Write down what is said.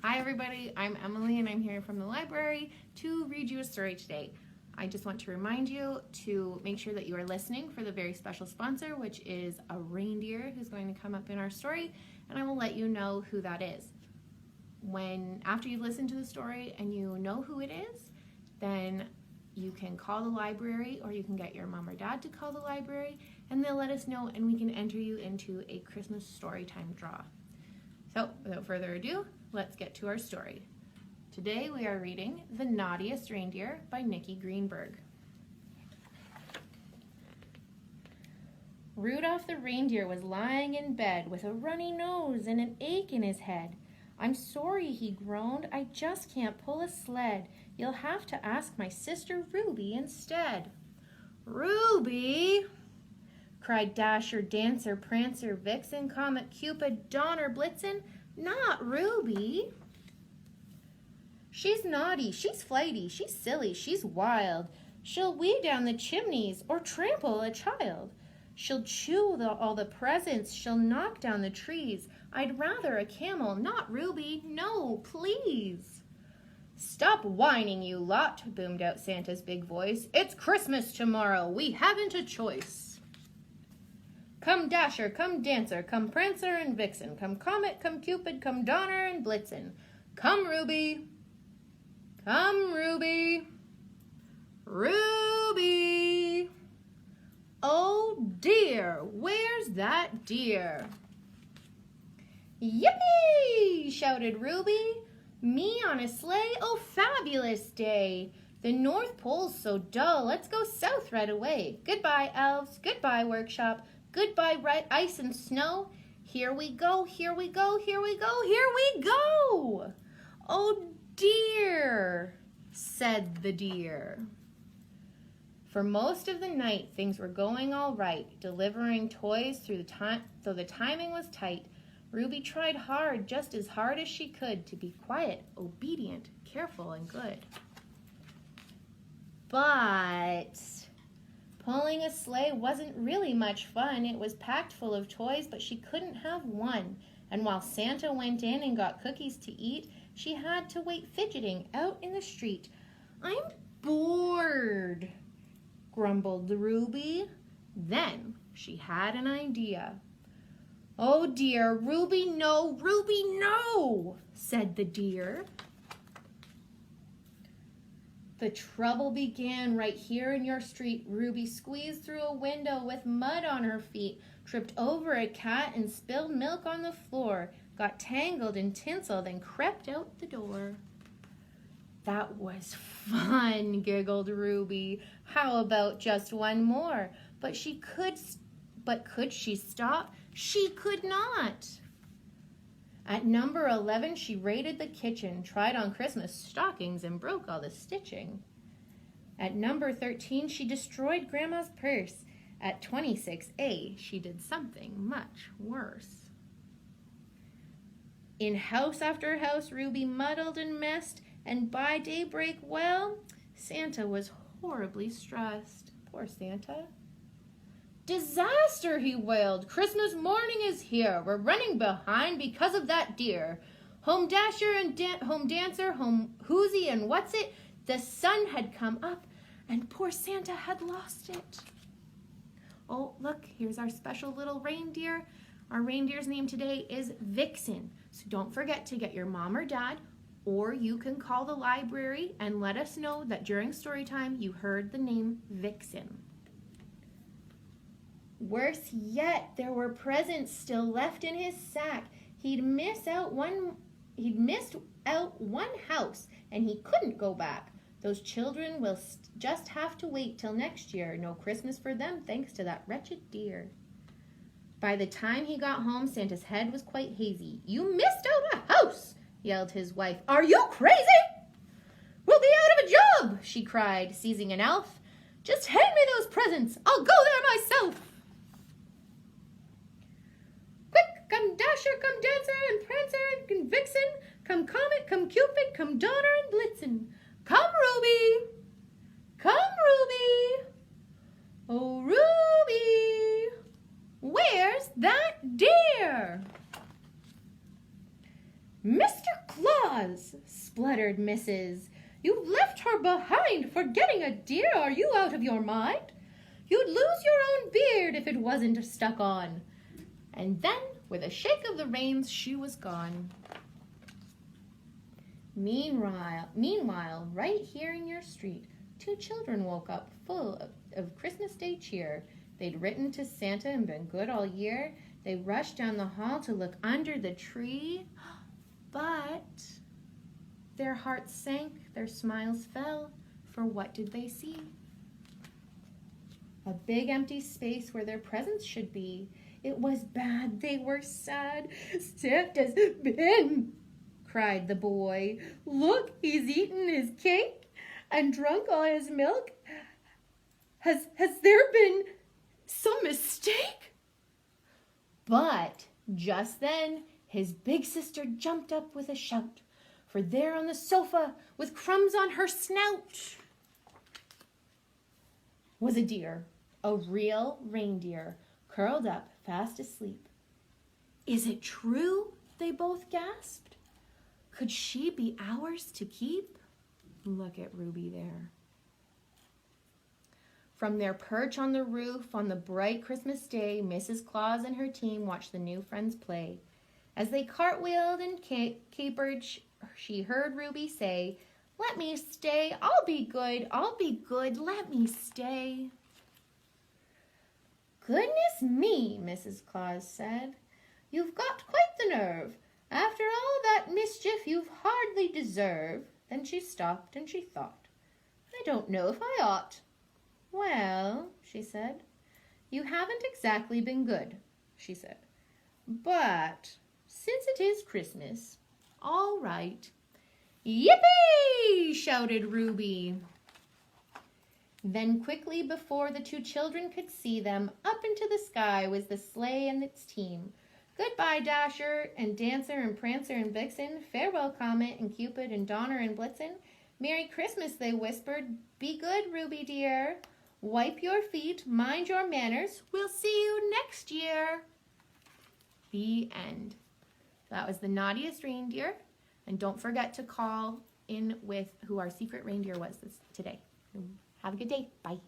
Hi everybody, I'm Emily and I'm here from the library to read you a story today. I just want to remind you to make sure that you are listening for the very special sponsor, which is a reindeer who's going to come up in our story, and I will let you know who that is. After you've listened to the story and you know who it is, then you can call the library or you can get your mom or dad to call the library and they'll let us know and we can enter you into a Christmas storytime draw. So without further ado, let's get to our story. Today we are reading The Naughtiest Reindeer by Nicki Greenberg. Rudolph the reindeer was lying in bed with a runny nose and an ache in his head. "I'm sorry," he groaned, "I just can't pull a sled. You'll have to ask my sister Ruby instead." "Ruby!" cried Dasher, Dancer, Prancer, Vixen, Comet, Cupid, Donner, Blitzen. "Not Ruby. She's naughty, she's flighty, she's silly, she's wild. She'll wee down the chimneys or trample a child. She'll chew all the presents, she'll knock down the trees. I'd rather a camel, not Ruby, no, please." "Stop whining, you lot," boomed out Santa's big voice. "It's Christmas tomorrow, we haven't a choice. Come Dasher, come Dancer, come Prancer and Vixen, come Comet, come Cupid, come Donner and Blitzen. Come Ruby, come Ruby, Ruby. Oh dear, where's that deer?" "Yippee!" shouted Ruby. "Me on a sleigh, oh fabulous day. The North Pole's so dull, let's go south right away. Goodbye elves, goodbye workshop, goodbye ice and snow. Here we go, here we go, here we go, here we go." "Oh dear," said the deer. For most of the night, things were going all right, delivering toys though the timing was tight. Ruby tried hard, just as hard as she could, to be quiet, obedient, careful, and good. But pulling a sleigh wasn't really much fun. It was packed full of toys, but she couldn't have one. And while Santa went in and got cookies to eat, she had to wait fidgeting out in the street. "I'm bored," grumbled Ruby. Then she had an idea. "Oh dear, Ruby, no," said the deer. "The trouble began right here in your street." Ruby squeezed through a window with mud on her feet, tripped over a cat and spilled milk on the floor, got tangled in tinsel, then crept out the door. "That was fun," giggled Ruby. "How about just one more?" But could she stop? She could not. At number 11, she raided the kitchen, tried on Christmas stockings, and broke all the stitching. At number 13, she destroyed Grandma's purse. At 26A, she did something much worse. In house after house, Ruby muddled and messed, and by daybreak, well, Santa was horribly stressed. Poor Santa. "Disaster," he wailed. "Christmas morning is here. We're running behind because of that deer. Home Dasher and home Dancer, home Whoosie and What's It. The sun had come up and poor Santa had lost it." "Oh, look, here's our special little reindeer. Our reindeer's name today is Vixen. So don't forget to get your mom or dad, or you can call the library and let us know that during story time you heard the name Vixen." Worse yet, there were presents still left in his sack. He'd missed out one house, and he couldn't go back. Those children will just have to wait till next year. No Christmas for them, thanks to that wretched deer. By the time he got home, Santa's head was quite hazy. "You missed out a house," yelled his wife. "Are you crazy?" "We'll be out of a job," she cried, seizing an elf. "Just hand me those presents. I'll go there myself." "Come Dasher, come Dancer and Prancer and Vixen, come Comet, come Cupid, come Donner and Blitzen. Come Ruby, come Ruby, oh Ruby, where's that deer?" "Mr. Claus, spluttered Mrs. You've left her behind, forgetting a dear. Are you out of your mind? You'd lose your own beard if it wasn't stuck on. And then, with a shake of the reins, she was gone. Meanwhile, right here in your street, 2 children woke up full of Christmas Day cheer. They'd written to Santa and been good all year. They rushed down the hall to look under the tree, but their hearts sank, their smiles fell, for what did they see? A big empty space where their presents should be. It was bad, they were sad. Santa's been, cried the boy. Look, he's eaten his cake and drunk all his milk. Has there been some mistake? But just then, his big sister jumped up with a shout, for there on the sofa, with crumbs on her snout, was a deer, a real reindeer, curled up, fast asleep. Is it true? They both gasped. Could she be ours to keep? Look at Ruby there. From their perch on the roof on the bright Christmas day, Mrs. Claus and her team watched the new friends play. As they cartwheeled and capered, she heard Ruby say, Let me stay, I'll be good, let me stay. Goodness me, Mrs. Claus said. You've got quite the nerve. After all that mischief you've hardly deserve. Then she stopped and she thought, I don't know if I ought. Well, she said, you haven't exactly been good, she said. But since it is Christmas, all right. Yippee! Shouted Ruby. Then quickly, before the 2 children could see them, up into the sky was the sleigh and its team. Goodbye, Dasher and Dancer and Prancer and Vixen. Farewell, Comet and Cupid and Donner and Blitzen. Merry Christmas, they whispered. Be good, Ruby dear. Wipe your feet, mind your manners. We'll see you next year. The end. That was the Naughtiest Reindeer. And don't forget to call in with who our secret reindeer was today. Have a good day. Bye.